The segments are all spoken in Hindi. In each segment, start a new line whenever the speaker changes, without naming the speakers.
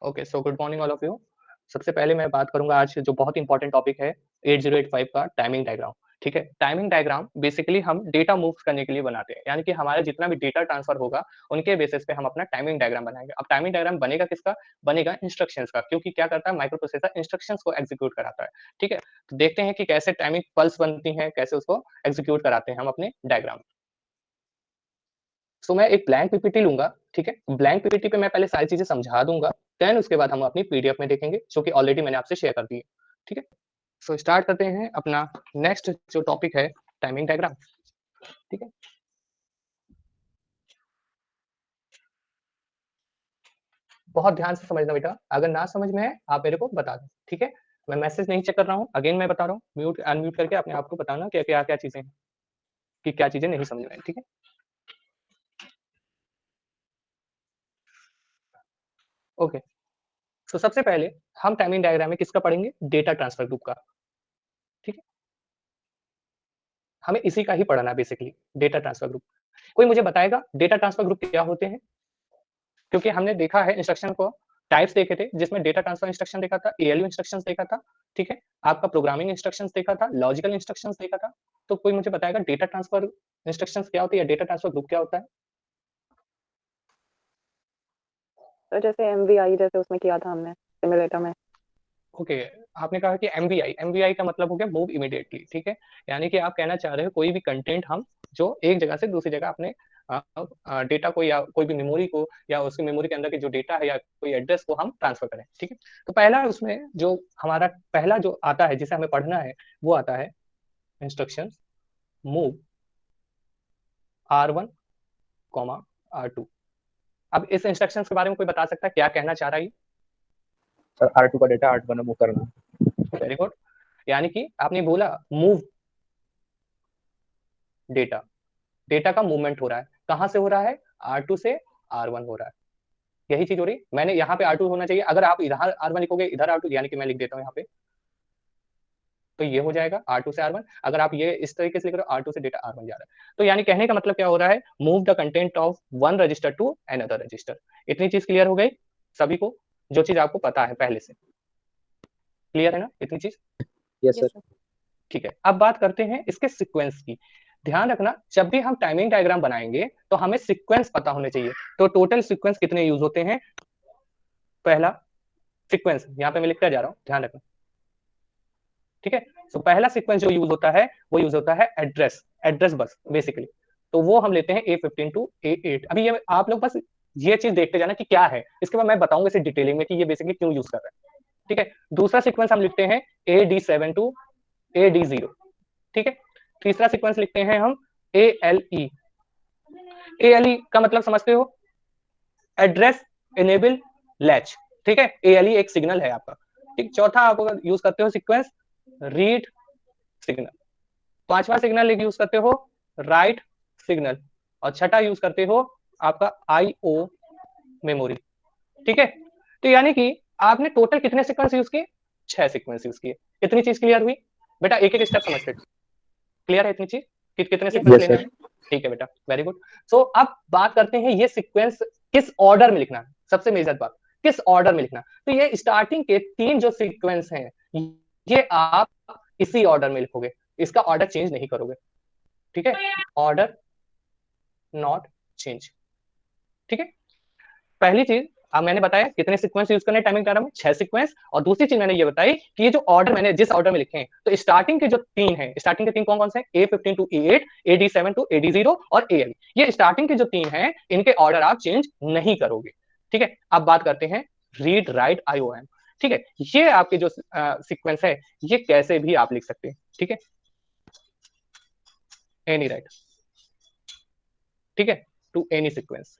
Okay, so good morning all of you. सबसे पहले मैं बात करूंगा आज जो बहुत इंपॉर्टेंट टॉपिक है 8085 का टाइमिंग डायग्राम। ठीक है, टाइमिंग डायग्राम बेसिकली हम डेटा मूव करने के लिए बनाते हैं, यानी कि हमारा जितना भी डेटा ट्रांसफर होगा उनके बेसिस पे हम अपना टाइमिंग डायग्राम बनाएंगे। अब टाइमिंग डायग्राम बनेगा किसका? बनेगा इंस्ट्रक्शंस का, क्योंकि क्या करता है माइक्रो प्रोसेसर इंस्ट्रक्शंस को एग्जीक्यूट कराता है। ठीक है, तो देखते हैं कि कैसे टाइमिंग पल्स बनती है, कैसे उसको एग्जीक्यूट कराते हैं हम अपने डायग्राम। सो मैं एक ब्लैंक पीपीटी लूंगा। ठीक है, ब्लैंक पीपीटी पे मैं पहले सारी चीजें समझा दूंगा, देन उसके बाद हम अपनी पीडीएफ में देखेंगे, जो कि ऑलरेडी मैंने आपसे शेयर कर दी है। ठीक है, सो स्टार्ट करते हैं अपना नेक्स्ट जो टॉपिक है, टाइमिंग डायग्राम। ठीक है, बहुत ध्यान से समझना बेटा, अगर ना समझ में है आप मेरे को बता दें। ठीक है, मैं मैसेज नहीं चेक कर रहा हूँ, अगेन मैं बता रहा हूँ, म्यूट अनम्यूट करके अपने आप को बताना कि क्या क्या चीजें हैं, कि क्या चीजें नहीं समझ में आई। ठीक है, ओके। सो सबसे पहले हम टाइमिंग डायग्राम में किसका पढ़ेंगे? डेटा ट्रांसफर ग्रुप का। ठीक है, हमें इसी का ही पढ़ना है बेसिकली, डेटा ट्रांसफर ग्रुप। कोई मुझे बताएगा डेटा ट्रांसफर ग्रुप क्या होते हैं? क्योंकि हमने देखा है इंस्ट्रक्शन को, टाइप्स देखे थे, जिसमें डेटा ट्रांसफर इंस्ट्रक्शन देखा था, एएलयू इंस्ट्रक्शंस देखा था। ठीक है, आपका प्रोग्रामिंग इंस्ट्रक्शंस देखा था, लॉजिकल इंस्ट्रक्शंस देखा था। तो कोई मुझे बताएगा डेटा ट्रांसफर इंस्ट्रक्शंस क्या होती है, डेटा ट्रांसफर ग्रुप क्या होता है?
तो जैसे एमवीआई जैसे उसमें किया था हमने सिमुलेटर में।
ओके, आपने कहा कि एमवीआई, एमवीआई का मतलब हो गया मूव इमीडिएटली। ठीक है, यानी कि आप कहना चाह रहे हो कोई भी कंटेंट हम जो एक जगह से दूसरी जगह अपने डेटा को या कोई भी मेमोरी को या उसकी मेमोरी के अंदर के जो डेटा है या कोई एड्रेस को हम ट्रांसफर करें। ठीक है, तो पहला उसमें जो हमारा पहला जो आता है जिसे हमें पढ़ना है वो आता है इंस्ट्रक्शन मूव R1, R2। अब इस इंस्ट्रक्शंस के बारे में कोई बता सकता है क्या कहना चाह रहा है?
सर R2 का डेटा R1 में मूव करना।
वेरी गुड, यानी कि आपने बोला मूव डेटा, डेटा का मूवमेंट हो रहा है, कहां से हो रहा है? R2 से R1 हो रहा है, यही चीज हो रही है। मैंने यहाँ पे R2 होना चाहिए, अगर आप इधर R1 लिखोगे इधर R2, यानी कि मैं लिख देता हूँ यहाँ पे, तो ये हो जाएगा R2 से R1। अगर आप ये इस तरीके से लिख रहे हो R2 से डेटा R1 जा रहा है, तो यानी कहने का मतलब क्या हो रहा है? Move the content of one register to another register. इतनी चीज क्लियर हो गई सभी को, जो चीज आपको पता है पहले से? क्लियर है ना इतनी चीज?
Yes sir.
ठीक है, अब बात करते हैं इसके सीक्वेंस की। ध्यान रखना, जब भी हम टाइमिंग डायग्राम बनाएंगे तो हमें सीक्वेंस पता होने चाहिए। तो टोटल सीक्वेंस कितने यूज होते हैं? पहला सीक्वेंस यहाँ पे मैं लिखता जा रहा हूँ, ध्यान रखना। ठीक है, तो पहला सीक्वेंस जो यूज होता है वो यूज होता है एड्रेस, एड्रेस बस बेसिकली। तो वो हम लेते हैं A15 टू A8। अभी ये आप लोग बस ये चीज देखते जाना कि क्या है, इसके बाद मैं बताऊंगा इसे डिटेलिंग में कि ये बेसिकली क्यों यूज कर रहे हैं। ठीक है, दूसरा सीक्वेंस हम लिखते हैं AD7 टू AD0। ठीक है, तीसरा सीक्वेंस लिखते हैं हम ALE। ALE का मतलब समझते हो? Address enable latch. ठीक है, ALE एक सिग्नल है आपका। ठीक, चौथा आप यूज करते हो सीक्वेंस रीड सिग्नल। पांचवा सिग्नल यूज करते हो राइट सिग्नल, और छठा यूज करते हो आपका IO मेमोरी। ठीक है, तो यानी कि आपने टोटल कितने सीक्वेंस यूज किए? 6 सीक्वेंस यूज किए। इतनी चीज क्लियर हुई बेटा? एक एक स्टेप समझते, क्लियर है इतनी चीज कि कितने सीक्वेंस
Yes,
लेने
sir.
हैं? ठीक है बेटा, वेरी गुड। सो अब बात करते हैं ये सीक्वेंस किस ऑर्डर में लिखना है, सबसे मेजर बात, किस ऑर्डर में लिखना। तो ये स्टार्टिंग के 3 जो सीक्वेंस हैं ये आप इसी ऑर्डर में लिखोगे, इसका ऑर्डर चेंज नहीं करोगे। ठीक है, ऑर्डर नॉट चेंज। ठीक है, पहली चीज अब मैंने बताया कितने सीक्वेंस यूज करने टाइमिंग डायग्राम में, 6 सीक्वेंस। और दूसरी चीज मैंने ये बताई कि ये जो ऑर्डर मैंने जिस ऑर्डर में लिखे हैं, तो स्टार्टिंग के जो 3 हैं, स्टार्टिंग के 3 कौन कौन से हैं? A15 to A8, AD7 to AD0 और ALE। ये स्टार्टिंग के जो 3 हैं इनके ऑर्डर आप चेंज नहीं करोगे। ठीक है, अब बात करते हैं रीड राइट IOM। ठीक है, ये आपके जो सीक्वेंस है ये कैसे भी आप लिख सकते हैं। ठीक है, एनी राइट, ठीक है, टू एनी सीक्वेंस।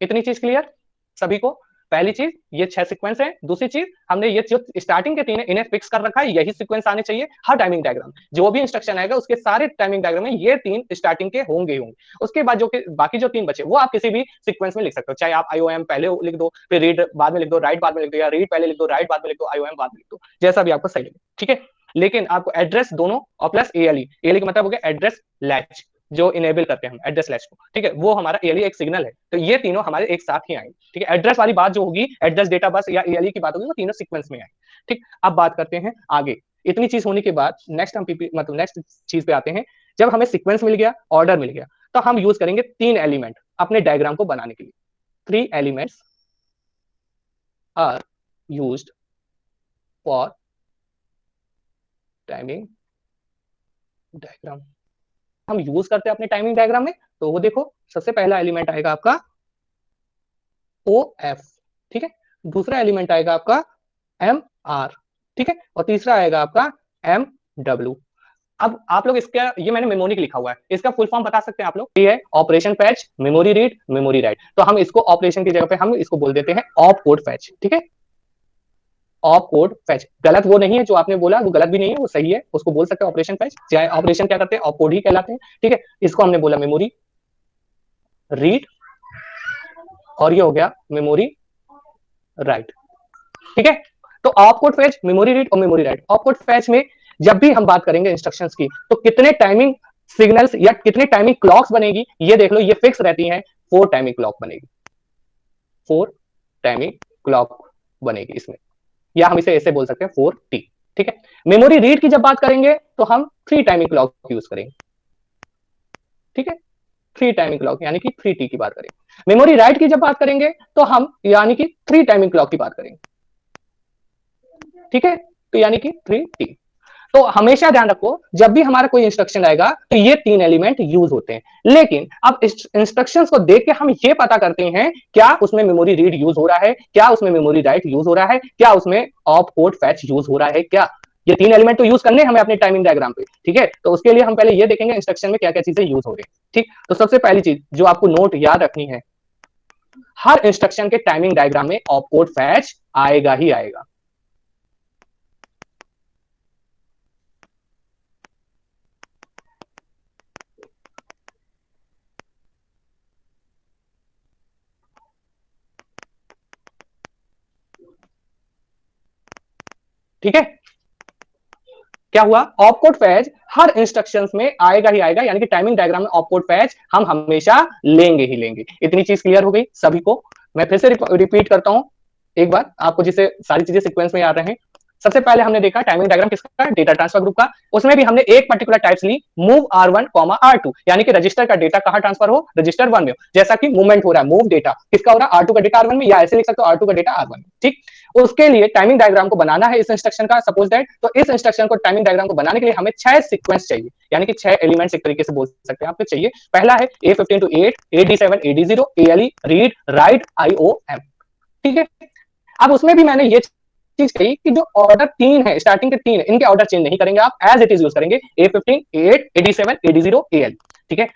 इतनी चीज क्लियर सभी को? पहली चीज ये 6 सीक्वेंस है, दूसरी चीज हमने ये जो स्टार्टिंग के 3 है इन्हें फिक्स कर रखा है, यही सीक्वेंस आने चाहिए हर टाइमिंग डायग्राम। जो भी इंस्ट्रक्शन आएगा उसके सारे टाइमिंग डायग्राम में ये 3 स्टार्टिंग के होंगे होंगे। उसके बाद जो बाकी जो 3 बचे वो आप किसी भी सीक्वेंस में लिख सकते हो, चाहे आप IOM पहले लिख दो, फिर रीड बाद में लिख दो, राइट बाद में लिख दो, या रीड पहले लिख दो, राइट बाद में लिख दो, IOM बाद में लिख दो, जैसा भी आपको सही लगे। ठीक है, लेकिन आपको एड्रेस दोनों और प्लस ALE, ALE का मतलब हो गया एड्रेस लैच। जो इनेबल करते हैं हम एड्रेस लैच को, ठीक है, वो हमारा ALE एक सिग्नल है। तो ये तीनों हमारे एक साथ ही आएंगे, ठीक है। एड्रेस वाली बात जो होगी, एड्रेस डेटा बस या ALE की बात होगी, वो तीनों सीक्वेंस में आएंगे, ठीक। अब बात करते हैं आगे। इतनी चीज होने के बाद नेक्स्ट हम मतलब नेक्स्ट चीज पे आते हैं। जब हमें सीक्वेंस मिल गया, ऑर्डर मिल गया, तो हम यूज करेंगे 3 एलिमेंट अपने डायग्राम को बनाने के लिए। 3 elements are used for timing diagram. हम यूज करते हैं अपने टाइमिंग डायग्राम में, तो वो देखो सबसे पहला एलिमेंट आएगा आपका OF, ठीक है। दूसरा एलिमेंट आएगा आपका MR, ठीक है। और तीसरा आएगा आपका MW। अब आप लोग इसका, ये मैंने मेमोनिक लिखा हुआ है, इसका फुल फॉर्म बता सकते हैं आप लोग? ये है operation fetch, memory read, memory write. तो हम इसको ऑपरेशन की जगह पे हम इसको बोल देते हैं ऑप कोड फैच, ठीक है। ऑप कोड फैच, गलत वो नहीं है जो आपने बोला, वो गलत भी नहीं है, वो सही है, उसको बोल सकते हैं ऑपरेशन फैच। चाहे ऑपरेशन क्या करते हैं, ऑप कोड ही कहलाते हैं, ठीक है। इसको हमने बोला मेमोरी रीड, और ये हो गया मेमोरी राइट, ठीक है। तो opcode fetch, memory read और memory write. Opcode fetch में जब भी हम बात करेंगे इंस्ट्रक्शंस की, तो कितने टाइमिंग सिग्नल्स या कितने टाइमिंग क्लॉक्स बनेगी, ये देख लो, ये फिक्स रहती है। 4 टाइमिंग क्लॉक बनेगी, 4 टाइमिंग क्लॉक बनेगी इसमें, या हम इसे ऐसे बोल सकते हैं 4T, ठीक है। मेमोरी रीड की जब बात करेंगे तो हम 3 टाइमिंग क्लॉक यूज करेंगे, ठीक है। 3 टाइमिंग क्लॉक यानी कि 3T की बात करेंगे। मेमोरी राइट की जब बात करेंगे तो हम यानी कि 3 टाइमिंग क्लॉक की बात करेंगे, ठीक है। तो यानी कि 3T। तो हमेशा ध्यान रखो, जब भी हमारा कोई इंस्ट्रक्शन आएगा तो ये 3 एलिमेंट यूज होते हैं। लेकिन अब इंस्ट्रक्शंस को देख के हम ये पता करते हैं क्या उसमें मेमोरी रीड यूज हो रहा है, क्या उसमें मेमोरी राइट यूज हो रहा है, क्या उसमें ऑप कोड फैच यूज हो रहा है, क्या ये 3 एलिमेंट तो यूज करने हमें अपने टाइमिंग डायग्राम पे, ठीक है। तो उसके लिए हम पहले ये देखेंगे इंस्ट्रक्शन में क्या क्या चीजें यूज हो रही है, ठीक। तो सबसे पहली चीज जो आपको नोट याद रखनी है, हर इंस्ट्रक्शन के टाइमिंग डायग्राम में ऑप कोड फैच आएगा ही आएगा। ठीक है, क्या हुआ, ऑप कोड फैच हर इंस्ट्रक्शंस में आएगा ही आएगा, यानी कि टाइमिंग डायग्राम में ऑप कोड फैच हम हमेशा लेंगे ही लेंगे। इतनी चीज क्लियर हो गई सभी को? मैं फिर से रिपीट करता हूं एक बार आपको, जिससे सारी चीजें सीक्वेंस में याद रहे। सबसे पहले हमने देखा टाइमिंग डायग्राम किसका, डेटा ट्रांसफर ग्रुप का। उसमें भी हमने एक पर्टिकुलर टाइप्स ली, मूव R1, R2, यानी कि रजिस्टर का डेटा कहां ट्रांसफर हो, रजिस्टर 1 में हो। जैसा कि मूवमेंट हो रहा है, मूव डेटा किसका हो रहा है, R2 का डेटा R1 में, या ऐसे लिख सकते हो R2 का डेटा R1 में, ठीक। उसके लिए टाइमिंग डायग्राम को बनाना है इस इंस्ट्रक्शन का, सपोज दैट। तो इस इंस्ट्रक्शन को टाइमिंग डायग्राम को बनाने के लिए हमें 6 सीक्वेंस चाहिए, यानी कि 6 एलिमेंट्स एक तरीके से बोल सकते हैं आपको चाहिए। पहला है A15 to 8, AD7, AD0, ALE, read, right, IOM, ठीक है। अब उसमें भी मैंने ये चीज कही कि जो ऑर्डर 3 है, स्टार्टिंग के 3 है, इनके ऑर्डर चेंज नहीं करेंगे आप, एज इट इज यूज करेंगे, A15, A8, AD7, AD0, ALE, ठीक है।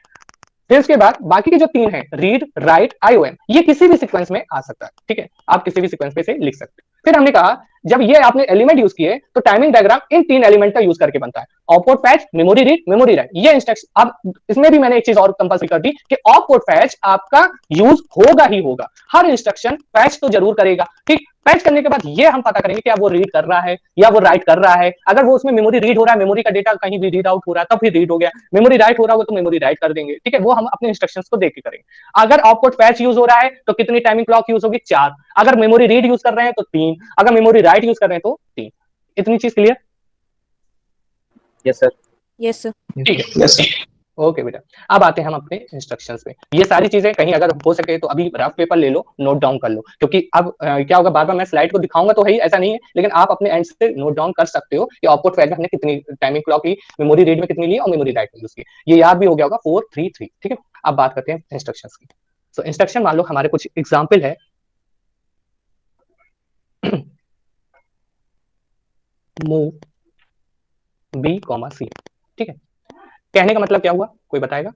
फिर उसके बाद बाकी के जो 3 है, रीड, राइट, IOM, ये किसी भी सीक्वेंस में आ सकता है, ठीक है। आप किसी भी सीक्वेंस पे से लिख सकते हैं। फिर हमने कहा जब ये आपने एलिमेंट यूज किए तो टाइमिंग डायग्राम इन 3 एलिमेंट का यूज करके बनता है, op code fetch, memory read, memory write, ये इंस्ट्रक्शन। अब इसमें भी मैंने एक चीज और कंपल्सरी कर दी कि ऑप कोड फैच आपका यूज होगा ही होगा, हर इंस्ट्रक्शन फैच तो जरूर करेगा, ठीक। फैच करने के बाद ये हम पता करेंगे कि वो रीड कर रहा है या वो राइट कर रहा है। अगर वो उसमें मेमोरी रीड हो रहा है, मेमोरी का डेटा कहीं भी रीड आउट हो रहा है, तब फिर रीड हो गया। मेमोरी राइट हो रहा होगा तो मेमोरी राइट कर देंगे, ठीक है। वो हम अपने इंस्ट्रक्शंस को देख के करेंगे। अगर ऑप कोड फैच यूज हो रहा है तो कितनी टाइमिंग क्लॉक यूज होगी, 4। अगर मेमोरी रीड यूज कर रहे हैं तो 3, अगर मेमोरी राइट यूज कर रहे हैं तो 3। इतनी चीज clear?
Yes sir.
Yes sir.
ठीक है, यस सर। ओके बेटा, अब आते हैं हम अपने इंस्ट्रक्शंस पे। ये सारी चीजें कहीं अगर हो सके तो अभी रफ पेपर ले लो, नोट डाउन कर लो, क्योंकि अब क्या होगा, बार बार मैं स्लाइड को दिखाऊंगा तो है ही, ऐसा नहीं है, लेकिन आप अपने एंड से नोट डाउन कर सकते हो कि ऑप कोड फैच में हमने कितनी टाइमिंग क्लॉक ली, मेमोरी रीड में कितनी ली और मेमोरी राइट में यूज की। ये याद भी हो गया होगा, 4 3 3, ठीक है। अब बात करते हैं इंस्ट्रक्शंस की। सो इंस्ट्रक्शन मान लो हमारे कुछ एग्जाम्पल है। मूव B, C, ठीक है। कहने का मतलब क्या हुआ, कोई बताएगा?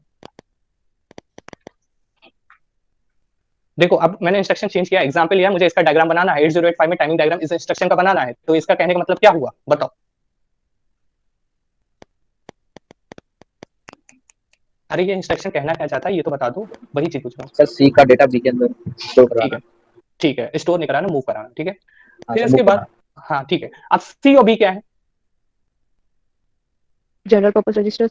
देखो अब मैंने इंस्ट्रक्शन चेंज किया, एग्जांपल लिया, मुझे इसका डायग्राम बनाना है, 8085 में टाइमिंग डायग्राम इस इंस्ट्रक्शन का बनाना है, तो इसका कहने का मतलब क्या हुआ, बताओ। अरे ये इंस्ट्रक्शन कहना क्या चाहता है ये तो बता दो, वही चीज पूछ रहा हूँ
सर सी का डेटा बी के अंदर स्टोर
ठीक
कराना।
है, ठीक है, स्टोर नहीं कराना, मूव कराना, ठीक है।
हाँ
फिर
सर,
इसके
move
बाद हाँ ठीक है, अब C और B क्या है,
general purpose registers.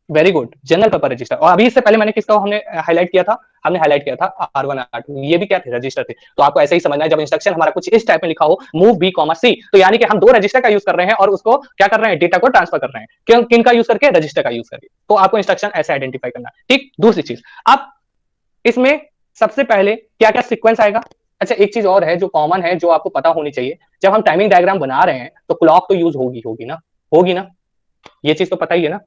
Very good, general purpose register. और अभी इससे पहले मैंने किसका हमने हाईलाइट किया था, हमने हाईलाइट किया था R1 R2, ये भी क्या थे, रजिस्टर थे। तो आपको ऐसे ही समझना है, जब इंस्ट्रक्शन हमारा कुछ इस टाइप में लिखा हो, मूव B, C, तो यानी कि हम दो रजिस्टर का यूज कर रहे हैं और उसको क्या कर रहे हैं, डेटा को ट्रांसफर कर रहे हैं। क्यों, किन का यूज करके, रजिस्टर का यूज करके। तो आपको इंस्ट्रक्शन ऐसे आइडेंटिफाई करना है। ठीक, दूसरी चीज, अब इसमें सबसे पहले क्या क्या सीक्वेंस आएगा। अच्छा, एक चीज और है जो कॉमन है, जो आपको पता होनी चाहिए, जब हम टाइमिंग डायग्राम बना रहे हैं तो क्लॉक तो यूज होगी ना, ये चीज तो पता ही है ना।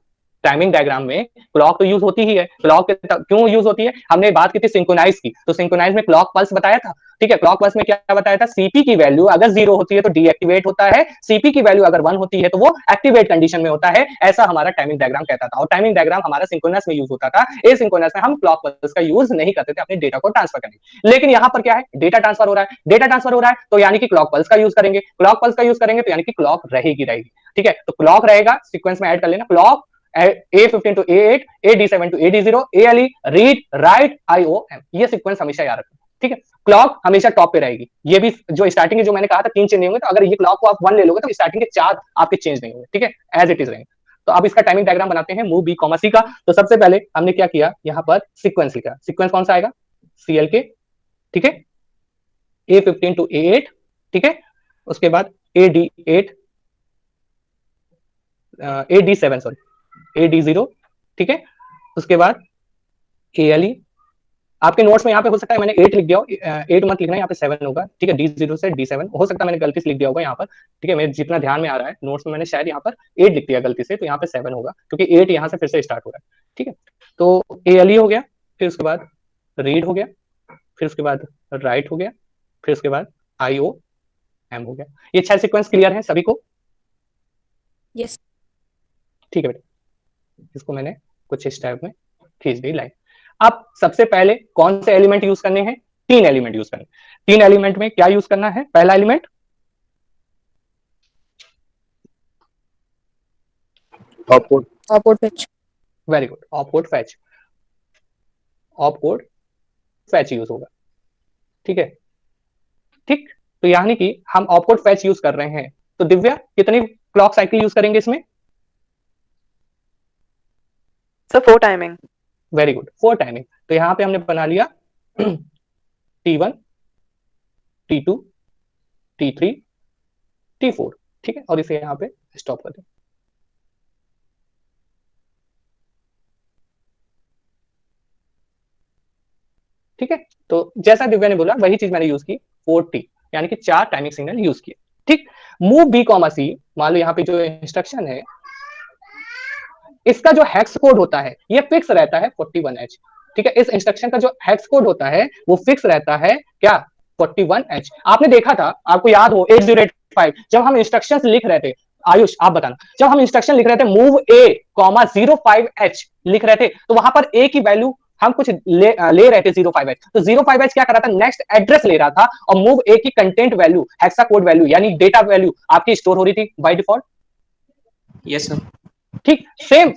टाइमिंग डायग्राम में क्लॉक तो यूज होती ही है। क्लॉक क्यों यूज होती है, हमने बात की थी सिंक्रोनाइज की, तो सिंक्रोनाइज में क्लॉक पल्स बताया था। ठीक है, क्लॉक पल्स में क्या बताया था, सीपी की वैल्यू अगर 0 होती है तो डीएक्टिवेट होता है, सीपी की वैल्यू अगर 1 होती है तो वो एक्टिवेट कंडीशन में होता है। ऐसा हमारा टाइमिंग डायग्राम कहता था। और टाइमिंग डायग्राम हमारा सिंक्रोनस में यूज होता था। एसिंक्रोनस में हम क्लॉक पल्स का यूज नहीं करते थे अपने डेटा को ट्रांसफर करने। लेकिन यहाँ पर क्या है, डेटा ट्रांसफर हो रहा है, डेटा ट्रांसफर हो रहा है, तो यानी कि क्लॉक पल्स का यूज करेंगे, क्लॉक पल्स का यूज करेंगे तो यानी कि क्लॉक रहेगी। ठीक है, तो क्लॉक रहेगा, सीक्वेंस में ऐड कर लेना, clock A15 to A8, AD7 to AD0, ALE, read, right, IOM, ये सीक्वेंस हमेशा याद रखना। ठीक है, क्लॉक हमेशा टॉप पे रहेगी। ये भी जो स्टार्टिंग के जो मैंने कहा था 3 चेंज नहीं होंगे, तो अगर ये क्लॉक को आप 1 ले लोगे तो स्टार्टिंग के 4 आपके चेंज नहीं होंगे। ठीक है, एज इट इज रहेंगे। तो अब इसका टाइमिंग डायग्राम बनाते हैं, मूव B, C का। तो सबसे पहले हमने क्या किया, यहाँ पर सीक्वेंस लिखा। सीक्वेंस कौन सा आएगा, CLK, ठीक है, A15 to A8, ठीक है, उसके बाद AD8, AD7 सॉरी, AD0, ठीक है, उसके बाद ALE। आपके नोट्स में यहाँ पे हो सकता है मैंने 8 लिख दिया हो, 8 मत लिखना, यहाँ पे 7 होगा। ठीक है, D0 से D7 हो सकता है मैंने गलती से लिख दिया होगा यहाँ पर। ठीक है, मेरे जितना ध्यान में आ रहा है नोट्स में मैंने शायद यहाँ पर 8 लिख दिया गलती से, तो यहाँ पे 7 होगा, क्योंकि 8 यहाँ से फिर से स्टार्ट हो रहा है। ठीक है, तो ALE हो गया, फिर उसके बाद रीड हो गया, फिर उसके बाद राइट हो गया, फिर उसके बाद IOM हो गया। ये 6 सीक्वेंस क्लियर है सभी को?
यस।
ठीक है बेटा, इसको मैंने कुछ इस टाइप में खींच दी लाइन। अब सबसे पहले कौन से एलिमेंट यूज करने हैं, 3 एलिमेंट यूज करने। 3 एलिमेंट में क्या यूज करना है, पहला element
opcode fetch.
Very good, opcode fetch, opcode fetch use होगा। ठीक है, ठीक, तो यानी कि हम ऑपकोड फैच यूज कर रहे हैं। तो दिव्या कितनी क्लॉक साइकिल यूज करेंगे इसमें?
Sir 4 timing.
Very good, 4 timing. तो यहां पे हमने बना लिया T1, T2, T3, T4। ठीक है, और इसे यहां पे स्टॉप कर दें। ठीक है, तो जैसा दिव्या ने बोला वही चीज मैंने यूज की, 4T, यानी कि 4 टाइमिंग सिग्नल यूज किए। ठीक, मूव B, C, मान लो यहाँ पे जो इंस्ट्रक्शन है, इसका जो हेक्स कोड होता है ये फिक्स रहता है 41H। ठीक है, इस इंस्ट्रक्शन का जो हेक्स कोड होता है वो फिक्स रहता है क्या, 41H। आपने देखा था, आपको याद हो 8085 जब हम इंस्ट्रक्शंस लिख रहे थे, आयुष आप बताना, जब हम इंस्ट्रक्शन लिख रहे थे मूव A, 05H लिख रहे थे, तो वहां पर A की वैल्यू हम कुछ ले रहे थे 05H, तो 05H क्या कर रहा था, नेक्स्ट एड्रेस ले रहा था, और मूव A की content value, hexa code value यानी डेटा वैल्यू आपकी स्टोर हो रही थी बाय डिफॉल्ट।
Yes sir.
ठीक, सेम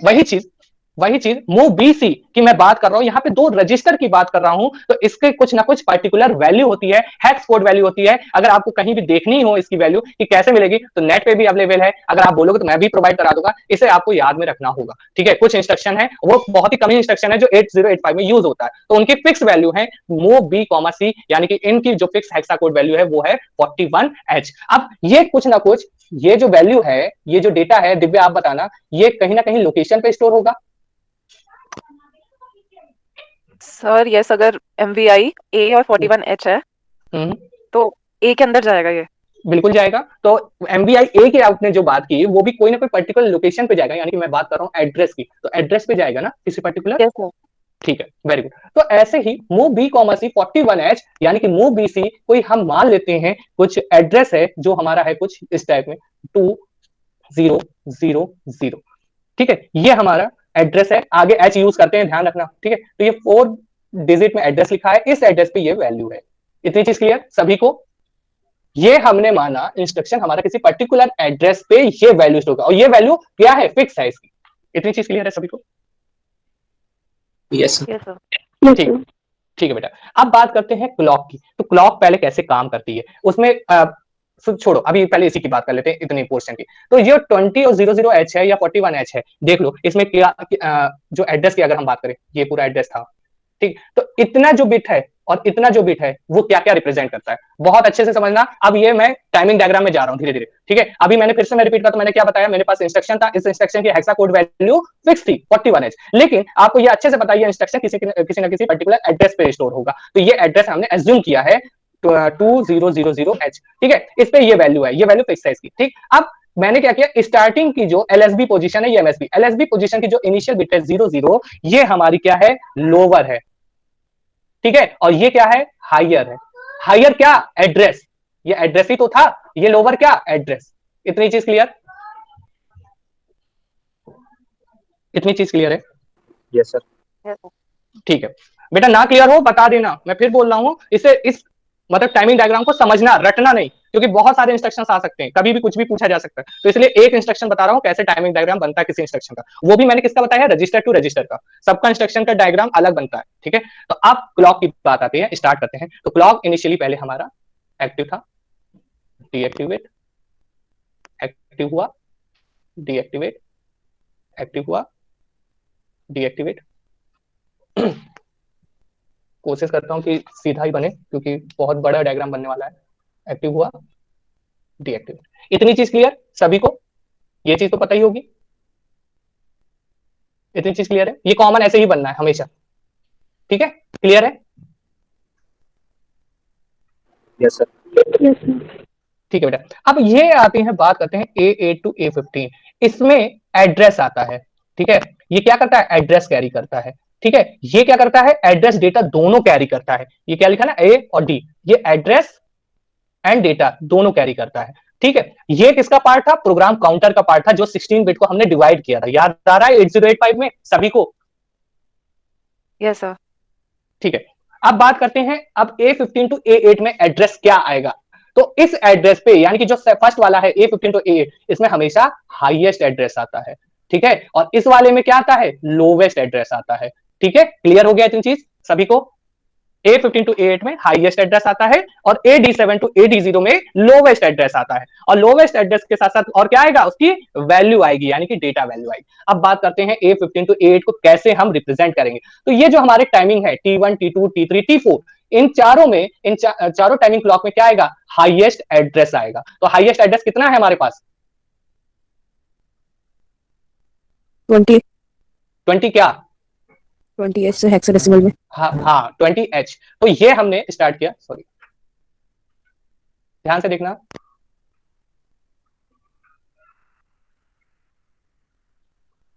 वही चीज मूव BC की मैं बात कर रहा हूं, यहाँ पे 2 रजिस्टर की बात कर रहा हूं, तो इसके कुछ ना कुछ पर्टिकुलर वैल्यू होती है, हेक्स कोड वैल्यू होती है। अगर आपको कहीं भी देखनी हो इसकी वैल्यू कि कैसे मिलेगी, तो नेट पे भी अवेलेबल है, अगर आप बोलोगे तो मैं भी प्रोवाइड करा दूंगा। इसे आपको याद में रखना होगा। ठीक है, कुछ इंस्ट्रक्शन है, वो बहुत ही कम इंस्ट्रक्शन है जो 8085 में यूज होता है, तो उनकी फिक्स वैल्यू है मूव B, C, यानी कि इनकी जो फिक्स हेक्सा कोड वैल्यू है वो है 41H। अब ये कुछ ना कुछ, ये जो वैल्यू है, ये जो डेटा है, दिव्या आप बताना, ये कहीं ना कहीं लोकेशन पे स्टोर होगा।
सर यस, अगर MVI A और 41H है तो A के अंदर जाएगा ये।
बिल्कुल जाएगा। तो MVI A की आपने जो बात की वो भी कोई ना कोई पर्टिकुलर लोकेशन पे जाएगा, यानी कि मैं बात कर रहा हूँ एड्रेस की, तो एड्रेस पे जाएगा ना किसी पर्टिकुलर।
Yes sir.
ठीक है, वेरी गुड। तो ऐसे ही मूव B, C, 41H यानी कि मूव BC कोई हम मान लेते हैं कुछ एड्रेस है जो हमारा है कुछ इस टाइप में 2000। ठीक है, ये हमारा एड्रेस है, आगे H यूज करते हैं, ध्यान रखना। ठीक है, तो ये 4 डिजिट में एड्रेस लिखा है, इस एड्रेस पे ये वैल्यू है। इतनी चीज क्लियर सभी को? ये हमने माना इंस्ट्रक्शन हमारा किसी पर्टिकुलर एड्रेस पे ये वैल्यू स्टोर होगा, और ये वैल्यू क्या है, फिक्स है इसकी। इतनी चीज क्लियर है सभी को?
Yes
yes sir.
ठीक है बेटा, अब बात करते हैं क्लॉक की। तो क्लॉक पहले कैसे काम करती है, उसमें छोड़ो, अभी पहले इसी की बात कर लेते हैं, इतनी पोर्शन की। तो ये 20 और 00H है या 41H है, देख लो इसमें क्या जो एड्रेस की अगर हम बात करें, ये पूरा एड्रेस था, ठीक। तो इतना जो बिट है और इतना जो बिट है वो क्या क्या रिप्रेजेंट करता है, बहुत अच्छे से समझना। अब ये मैं टाइमिंग डायग्राम में जा रहा हूं धीरे धीरे, ठीक है। अभी मैंने फिर से मैं रिपीट करता हूं, मैंने क्या बताया, मेरे पास इंस्ट्रक्शन था, इस इंस्ट्रक्शन की हेक्सा कोड वैल्यू फिक्स थी 41H, लेकिन आपको ये अच्छे से पता है ये इंस्ट्रक्शन किसी ना किसी पर्टिकुलर एड्रेस पे स्टोर होगा, तो ये एड्रेस हमने एज्यूम किया है 2000H, ठीक है। इस पे ये वैल्यू है, ये वैल्यू फिक्स है इसकी, ठीक। अब मैंने क्या किया, स्टार्टिंग की जो एलएसबी पोजीशन है, ये एमएसबी एलएसबी पोजीशन की जो इनिशियल बिट है 00, ये हमारी क्या है, लोअर है, ठीक है। और ये क्या है, हायर है। हायर क्या, एड्रेस, ये एड्रेस ही तो था, ये लोअर क्या, एड्रेस। इतनी चीज क्लियर, इतनी चीज क्लियर है?
Yes sir.
ठीक है बेटा, ना क्लियर हो बता देना, मैं फिर बोल रहा हूं, इसे इस मतलब टाइमिंग डायग्राम को समझना, रटना नहीं, क्योंकि बहुत सारे इंस्ट्रक्शंस आ सकते हैं, कभी भी कुछ भी पूछा जा सकता है, तो इसलिए एक इंस्ट्रक्शन बता रहा हूं कैसे टाइमिंग डायग्राम बनता है किसी इंस्ट्रक्शन का, वो भी मैंने किसका बताया है, रजिस्टर टू रजिस्टर का, सबका इंस्ट्रक्शन का डायग्राम अलग बनता है, ठीक है। तो अब क्लॉक की बात आती है, स्टार्ट करते हैं। तो क्लॉक इनिशियली पहले हमारा एक्टिव था, डीएक्टिवेट, एक्टिव हुआ, डीएक्टिवेट, एक्टिव हुआ, डीएक्टिवेट। कोशिश करता हूं कि सीधा ही बने, क्योंकि बहुत बड़ा डायग्राम बनने वाला है। एक्टिव हुआ, डीएक्टिवेट। इतनी चीज क्लियर सभी को, ये चीज तो पता ही होगी, इतनी चीज क्लियर है, ये कॉमन ऐसे ही बनना है हमेशा, ठीक है, क्लियर है?
Yes sir.
ठीक है बेटा, अब ये आते हैं, बात करते हैं A8 to A15, इसमें एड्रेस आता है, ठीक है। ये क्या करता है, एड्रेस कैरी करता है, ठीक है। ये क्या करता है, एड्रेस डेटा दोनों कैरी करता है, ये क्या लिखा ना, A और D, ये एड्रेस एंड डेटा दोनों कैरी करता है, ठीक है। ये किसका पार्ट था, प्रोग्राम काउंटर का पार्ट था, जो 16 बिट को हमने डिवाइड किया था, याद आ रहा है 8085 में सभी को?
Yes sir.
ठीक है, अब बात करते हैं, अब A15 to A8 में एड्रेस क्या आएगा। तो इस एड्रेस पे, यानी कि जो फर्स्ट वाला है A15 to A8, इसमें हमेशा हाईएस्ट एड्रेस आता है, ठीक है। और इस वाले में क्या आता है, लोवेस्ट एड्रेस आता है, ठीक है। क्लियर हो गया इतनी चीज सभी को? A15 to A8 में हाईएस्ट एड्रेस आता है, और AD7 to AD0 में लोवेस्ट एड्रेस आता है, और लोवेस्ट एड्रेस के साथ साथ और क्या आएगा, उसकी वैल्यू आएगी, यानी कि डेटा वैल्यू आएगी। अब बात करते हैं A15 to A8 को कैसे हम रिप्रेजेंट करेंगे। तो ये जो हमारे टाइमिंग है T1, T2, T3, T4, इन चारों में, इन चारों टाइमिंग क्लॉक में क्या आएगा, हाईएस्ट एड्रेस आएगा। तो हाईएस्ट एड्रेस कितना है हमारे पास, 20 क्या,
20H से हेक्साडेसिमल में।
हाँ 20H। तो ये हमने स्टार्ट किया, सॉरी ध्यान से देखना,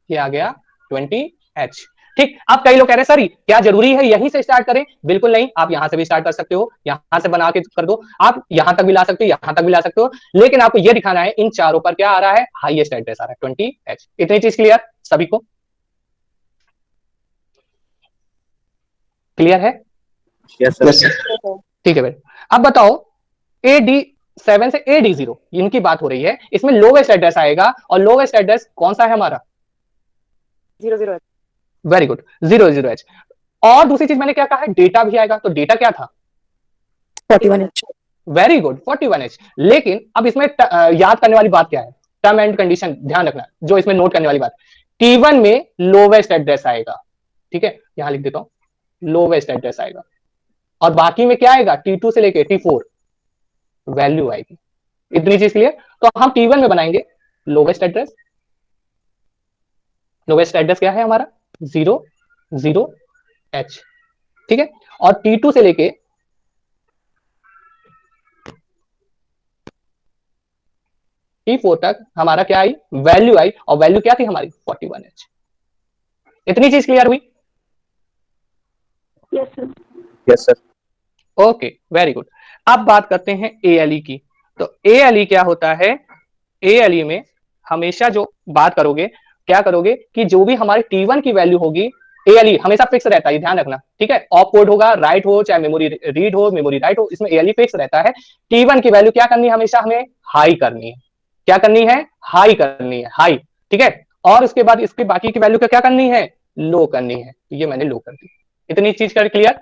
ये आ गया 20H, ठीक। अब कई लोग कह रहे हैं सर क्या जरूरी है यहीं से स्टार्ट करें, बिल्कुल नहीं, आप यहां से भी स्टार्ट कर सकते हो, यहां से बना के कर दो, आप यहां तक भी ला सकते हो, यहां तक भी ला सकते हो, लेकिन आपको यह दिखाना है इन चारों पर क्या आ रहा है, हाईएस्ट एड्रेस आ रहा है 20H। इतनी चीज क्लियर सभी को, क्लियर है?
Yes sir.
ठीक है भाई, अब बताओ AD7 से AD0 इनकी बात हो रही है, इसमें लोवेस्ट एड्रेस आएगा, और लोवेस्ट एड्रेस कौन सा है हमारा,
00H।
Very good, 00H। और दूसरी चीज मैंने क्या कहा है, डेटा भी आएगा, तो डेटा क्या था,
41H।
Very good, 41H। लेकिन अब इसमें याद करने वाली बात क्या है, टर्म एंड कंडीशन ध्यान रखना, जो इसमें नोट करने वाली बात, T1 में लोवेस्ट एड्रेस आएगा, ठीक है, यहां लिख देता हूं, लोवेस्ट एड्रेस आएगा, और बाकी में क्या आएगा, T2 से लेके T4 वैल्यू आएगी। इतनी चीज क्लियर? तो हम T1 में बनाएंगे लोवेस्ट एड्रेस, लोवेस्ट एड्रेस क्या है हमारा, 00H, ठीक है। और T2 से लेके T4 तक हमारा क्या आई, वैल्यू आई, और वैल्यू क्या थी हमारी, 41H। इतनी चीज क्लियर हुई?
Yes sir. Yes sir.
Okay, very good. अब बात करते हैं ALE की। तो ALE क्या होता है, ALE में हमेशा जो बात करोगे, क्या करोगे कि जो भी हमारे T1 की वैल्यू होगी, ALE हमेशा फिक्स रहता है, ध्यान रखना, ठीक है। ऑप कोड होगा, राइट हो, चाहे मेमोरी रीड हो, मेमोरी राइट हो, इसमें ALE फिक्स रहता है। T1 की वैल्यू क्या करनी है, हमेशा हमें हाई करनी है, क्या करनी है, हाई करनी है, हाई, ठीक है। और उसके बाद इसके बाकी की वैल्यू क्या करनी है, लो करनी है, तो ये मैंने लो कर दी। इतनी चीज कर क्लियर?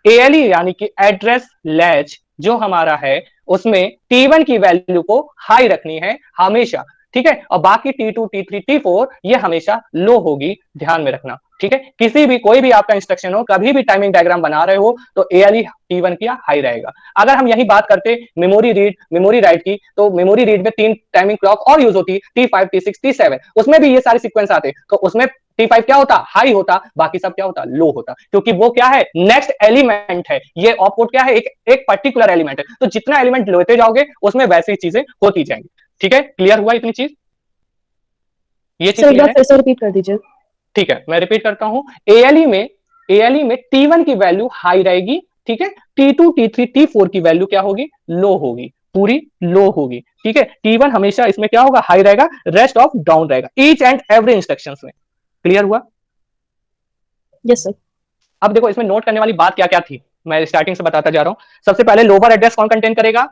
ALE यानी कि एड्रेस लैच जो हमारा है उसमें T1 की वैल्यू को हाई रखनी है हमेशा, ठीक है, और बाकी T2, T3, T4 ये हमेशा लो होगी, ध्यान में रखना, ठीक है। किसी भी कोई भी आपका इंस्ट्रक्शन हो, कभी भी टाइमिंग डायग्राम बना रहे हो तो ALE T1 की हाई रहेगा। अगर हम यही बात करते मेमोरी रीड मेमोरी राइट की, तो मेमोरी रीड में 3 टाइमिंग क्लॉक और यूज होती, T5, T6, T7, उसमें भी ये सारे सीक्वेंस आते, तो उसमें T5 क्या होता, हाई होता, बाकी सब क्या होता, लो होता, क्योंकि वो क्या है, नेक्स्ट एलिमेंट है, ये ऑपकोड क्या है, एक पर्टिकुलर एलिमेंट है, तो जितना एलिमेंट लेते जाओगे उसमें वैसी चीजें होती जाएंगी, ठीक है। क्लियर हुआ इतनी चीज? ये चीज क्लियर है?
फिर से रिपीट कर दीजिए।
ठीक है, मैं रिपीट करता हूं। ALE में T1 की वैल्यू हाई रहेगी, ठीक है, T2, T3, T4 की वैल्यू क्या होगी, लो होगी, पूरी लो होगी, ठीक है। T1 हमेशा इसमें क्या होगा, हाई रहेगा, रेस्ट ऑफ डाउन रहेगा, ईच एंड एवरी इंस्ट्रक्शंस में। क्लियर हुआ?
Yes sir.
अब देखो इसमें नोट करने वाली बात क्या क्या थी, मैं स्टार्टिंग से बताता जा रहा हूं। सबसे पहले लोअर एड्रेस कौन कंटेन करेगा,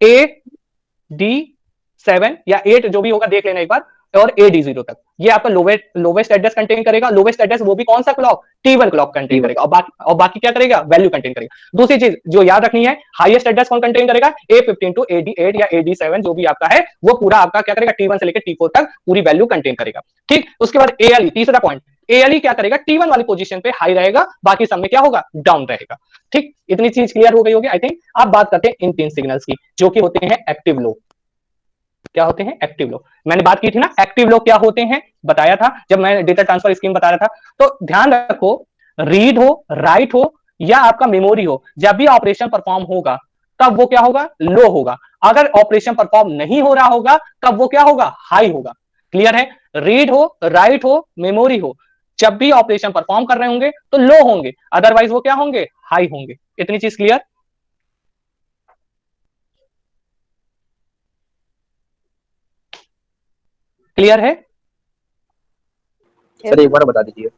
AD7 या 8 जो भी होगा देख लेना एक बार, और AD0 तक, ये आपका लोवेस्ट एड्रेस कंटेन करेगा। लोवेस्ट एड्रेस वो भी कौन सा क्लॉक, T1 क्लॉक कंटेन करेगा, और बाकी क्या करेगा, वैल्यू कंटेन करेगा। दूसरी चीज जो याद रखनी है, हाईएस्ट एड्रेस कौन कंटेन करेगा, A15 टू AD8 या AD7 जो भी आपका है, वो पूरा आपका क्या करेगा, T1 से लेकर T4 तक पूरी वैल्यू कंटेन करेगा, ठीक। उसके बाद ALE, तीसरा पॉइंट, ALE क्या करेगा, T1 वाली पोजीशन पे हाई रहेगा, बाकी सब में क्या होगा, डाउन रहेगा, ठीक। इतनी चीज क्लियर हो गई होगी आई थिंक। अब बात करते हैं इन 3 सिग्नल्स की, जो कि होते हैं एक्टिव लो। क्या होते हैं, एक्टिव लो। मैंने बात की थी ना, एक्टिव लो क्या होते हैं, बताया था जब मैं डेटा ट्रांसफर स्कीम बता रहा था। तो ध्यान रखो, रीड हो, राइट हो, या आपका मेमोरी हो, जब भी ऑपरेशन परफॉर्म होगा तब वो क्या होगा, लो होगा। अगर ऑपरेशन परफॉर्म नहीं हो रहा होगा तब वो क्या होगा, हाई होगा। क्लियर है? रीड हो, राइट हो, मेमोरी हो, जब भी ऑपरेशन परफॉर्म कर रहे होंगे तो लो होंगे, अदरवाइज वो क्या होंगे, हाई होंगे। इतनी चीज क्लियर? क्लियर है?
सर एक बार बता दीजिए।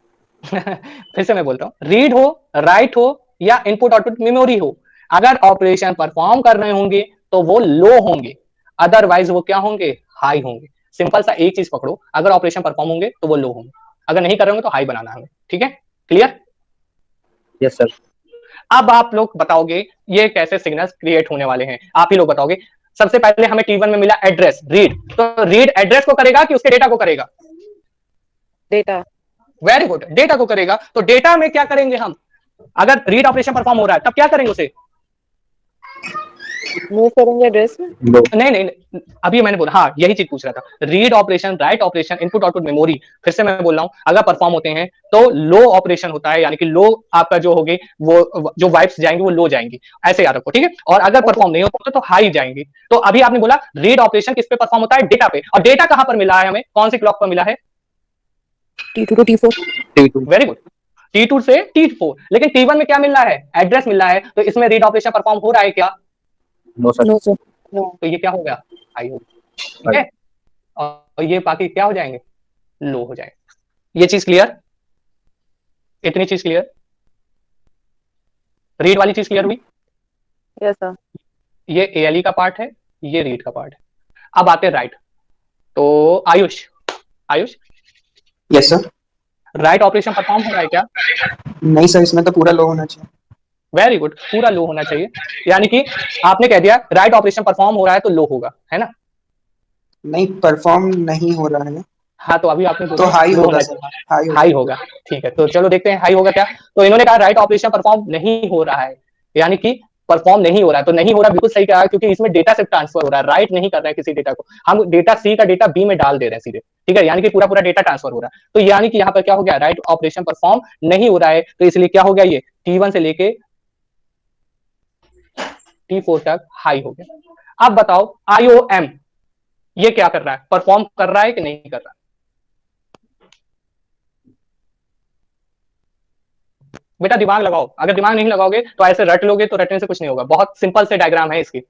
फिर से मैं बोलता हूं, रीड हो, राइट हो, या इनपुट आउटपुट मेमोरी हो, अगर ऑपरेशन परफॉर्म कर रहे होंगे तो वो लो होंगे, अदरवाइज वो क्या होंगे, हाई होंगे। सिंपल सा एक चीज पकड़ो, अगर ऑपरेशन परफॉर्म होंगे तो वो लो होंगे, अगर नहीं कर रहे होंगे तो हाई बनाना है, ठीक है। क्लियर?
Yes sir.
अब आप लोग बताओगे ये कैसे सिग्नल्स क्रिएट होने वाले हैं, आप ही लोग बताओगे। सबसे पहले हमें T1 में मिला एड्रेस, रीड, तो रीड एड्रेस को करेगा कि उसके डेटा को करेगा,
डेटा।
वेरी गुड, डेटा को करेगा। तो डेटा में क्या करेंगे हम, अगर रीड ऑपरेशन परफॉर्म हो रहा है तब क्या करेंगे, उसे
मूव करेंगे एड्रेस में।
नहीं, अभी मैंने बोला, हाँ यही चीज पूछ रहा था। Read operation, write operation, input output memory, फिर से मैं बोल रहा हूं, अगर परफॉर्म होते हैं तो लो ऑपरेशन होता है, यानी कि लो आपका जो होगी, वो जो वाइब्स जाएंगी वो लो जाएंगी, ऐसे याद रखो, ठीक है। और अगर परफॉर्म नहीं होता तो हाई जाएंगी। तो अभी आपने बोला रीड ऑपरेशन किस पे परफॉर्म होता है, डेटा पे, और डेटा कहां पर मिला है हमें, कौन सी क्लॉक पर मिला है,
T2 to T4।
Very good, T2 से T4। लेकिन T1 में क्या मिल रहा है, एड्रेस मिल रहा है, तो इसमें रीड ऑपरेशन परफॉर्म हो रहा है क्या,
नो सर।
No sir.
तो ये क्या हो गया, हाई हो गया, ठीक है। और ये बाकी क्या हो जाएंगे, लो हो जाएंगे। ये चीज क्लियर? इतनी चीज क्लियर? रीड वाली चीज क्लियर हुई?
Yes sir.
ये ALE का पार्ट है, ये रीड का पार्ट है। अब आते हैं राइट। तो Ayush, Ayush
yes sir.
Write operation perform हो रहा है क्या,
नहीं सर, इसमें तो पूरा लो होना चाहिए।
वेरी गुड, पूरा लो होना चाहिए, यानी कि आपने कह दिया राइट ऑपरेशन परफॉर्म हो रहा है तो लो होगा, है ना।
नहीं, परफॉर्म नहीं हो रहा है
हाँ तो अभी आपने
तो हाई होगा सर,
हाई होगा, ठीक है। तो चलो देखते हैं हाई होगा क्या। तो इन्होंने कहा राइट ऑपरेशन परफॉर्म नहीं हो रहा है, यानी कि परफॉर्म नहीं हो रहा है, तो नहीं हो रहा बिल्कुल सही कहा, क्योंकि इसमें डेटा से ट्रांसफर हो रहा है, राइट नहीं कर रहा है किसी डेटा को, हम डेटा सी का डेटा बी में डाल दे रहे हैं सीधे, ठीक है, यानी कि पूरा पूरा डेटा ट्रांसफर हो रहा है। तो यानी कि यहाँ पर क्या हो गया, राइट ऑपरेशन परफॉर्म नहीं हो रहा है, तो इसलिए क्या हो गया, ये T1 से लेके T4 तक हाई हो गया। अब बताओ IOM ये क्या कर रहा है, परफॉर्म कर रहा है कि नहीं कर रहा है, बेटा दिमाग लगाओ, अगर दिमाग नहीं लगाओगे तो ऐसे रट लोगे तो रटने से कुछ नहीं होगा। बहुत सिंपल से डायग्राम है इसकी।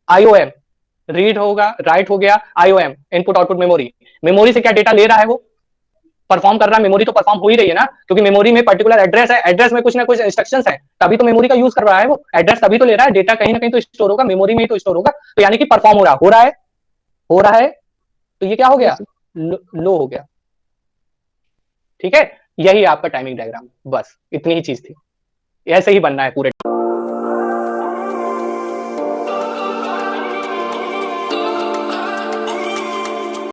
IOM रीड होगा, राइट हो गया, IOM input output memory, memory से क्या डेटा ले रहा है, वो परफॉर्म कर रहा है, मेमोरी तो परफॉर्म हो ही रही है ना, क्योंकि मेमोरी में पर्टिकुलर एड्रेस है, एड्रेस में कुछ ना कुछ इंस्ट्रक्शंस है, तभी तो मेमोरी का यूज कर रहा है, वो एड्रेस तभी तो ले रहा है, डेटा कहीं ना कहीं तो स्टोर होगा, मेमोरी में ही तो स्टोर होगा, तो यानी कि परफॉर्म हो रहा है, हो रहा है, तो ये क्या हो गया, लो हो गया, ठीक है। यही आपका टाइमिंग डायग्राम, बस इतनी ही चीज थी, ऐसे ही बनना है पूरे